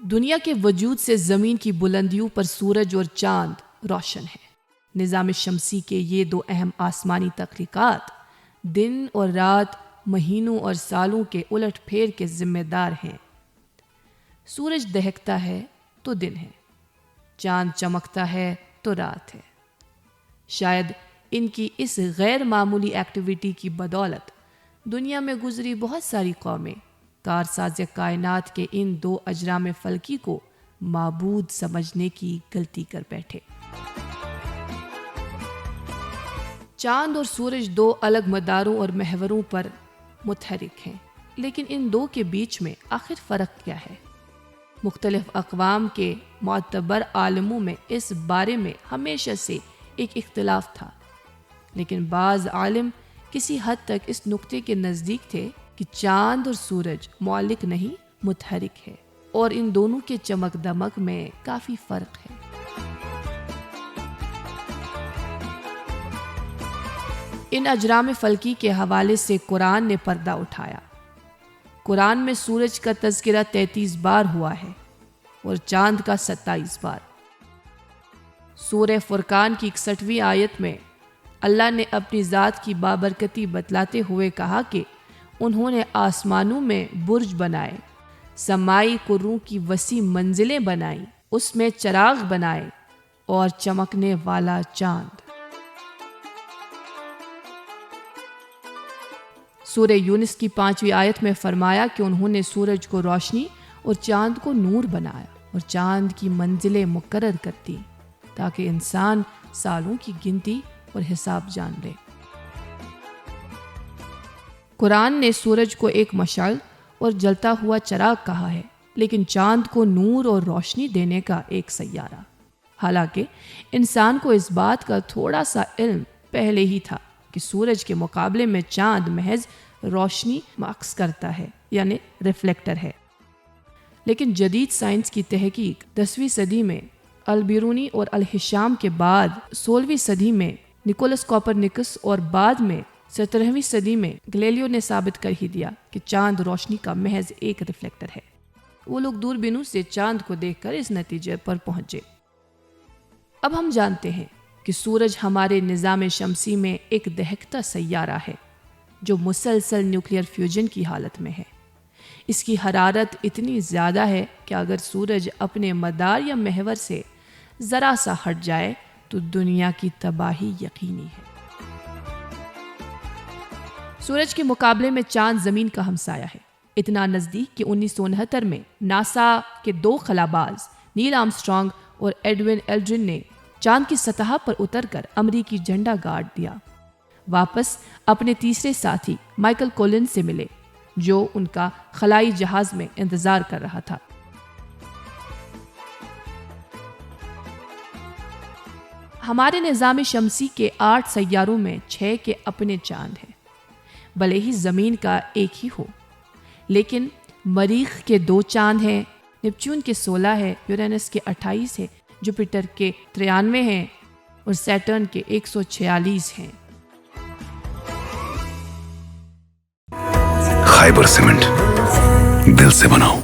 دنیا کے وجود سے زمین کی بلندیوں پر سورج اور چاند روشن ہے۔ نظام شمسی کے یہ دو اہم آسمانی تخلیقات دن اور رات، مہینوں اور سالوں کے الٹ پھیر کے ذمہ دار ہیں۔ سورج دہکتا ہے تو دن ہے، چاند چمکتا ہے تو رات ہے۔ شاید ان کی اس غیر معمولی ایکٹیویٹی کی بدولت دنیا میں گزری بہت ساری قومیں کارساز کائنات کے ان دو اجرام فلکی کو معبود سمجھنے کی غلطی کر بیٹھے۔ چاند اور سورج دو الگ مداروں اور محوروں پر متحرک ہیں، لیکن ان دو کے بیچ میں آخر فرق کیا ہے؟ مختلف اقوام کے معتبر عالموں میں اس بارے میں ہمیشہ سے ایک اختلاف تھا، لیکن بعض عالم کسی حد تک اس نقطے کے نزدیک تھے کہ چاند اور سورج معلق نہیں، متحرک ہے، اور ان دونوں کے چمک دمک میں کافی فرق ہے۔ ان اجرام فلکی کے حوالے سے قرآن نے پردہ اٹھایا۔ قرآن میں سورج کا تذکرہ 33 بار ہوا ہے اور چاند کا 27 بار۔ سورہ فرقان کی 61ویں آیت میں اللہ نے اپنی ذات کی بابرکتی بتلاتے ہوئے کہا کہ انہوں نے آسمانوں میں برج بنائے، سمائی کروں کی وسیع منزلیں بنائیں، اس میں چراغ بنائے اور چمکنے والا چاند۔ سورہ یونس کی 5ویں آیت میں فرمایا کہ انہوں نے سورج کو روشنی اور چاند کو نور بنایا اور چاند کی منزلیں مقرر کر دی تاکہ انسان سالوں کی گنتی اور حساب جان لے۔ قرآن نے سورج کو ایک مشعل اور جلتا ہوا چراغ کہا ہے، لیکن چاند کو نور اور روشنی دینے کا ایک سیارہ۔ حالانکہ انسان کو اس بات کا تھوڑا سا علم پہلے ہی تھا کہ سورج کے مقابلے میں چاند محض روشنی ماکس کرتا ہے، یعنی ریفلیکٹر ہے۔ لیکن جدید سائنس کی تحقیق 10ویں صدی میں البیرونی اور الہشام کے بعد 16ویں صدی میں نکولس کوپرنیکس اور بعد میں 17ویں صدی میں گلیلیو نے ثابت کر ہی دیا کہ چاند روشنی کا محض ایک ریفلیکٹر ہے۔ وہ لوگ دوربینوں سے چاند کو دیکھ کر اس نتیجے پر پہنچے۔ اب ہم جانتے ہیں کہ سورج ہمارے نظام شمسی میں ایک دہکتا سیارہ ہے جو مسلسل نیوکلیئر فیوژن کی حالت میں ہے۔ اس کی حرارت اتنی زیادہ ہے کہ اگر سورج اپنے مدار یا محور سے ذرا سا ہٹ جائے تو دنیا کی تباہی یقینی ہے۔ سورج کے مقابلے میں چاند زمین کا ہمسایہ ہے، اتنا نزدیک کہ 1969 میں ناسا کے 2 خلاباز نیل آرمسٹرانگ اور ایڈوین ایلڈرن نے چاند کی سطح پر اتر کر امریکی جھنڈا گاڑ دیا۔ واپس اپنے تیسرے ساتھی مائیکل کولنز سے ملے جو ان کا خلائی جہاز میں انتظار کر رہا تھا۔ ہمارے نظام شمسی کے 8 سیاروں میں 6 کے اپنے چاند ہیں، بھلے ہی زمین کا ایک ہی ہو، لیکن مریخ کے 2 چاند ہیں، نیپچون کے 16 ہے، یورینس کے 28 ہے، جوپیٹر کے 93 ہیں اور سیٹرن کے 146 ہیں۔ خیبر سیمنٹ، دل سے بناؤ۔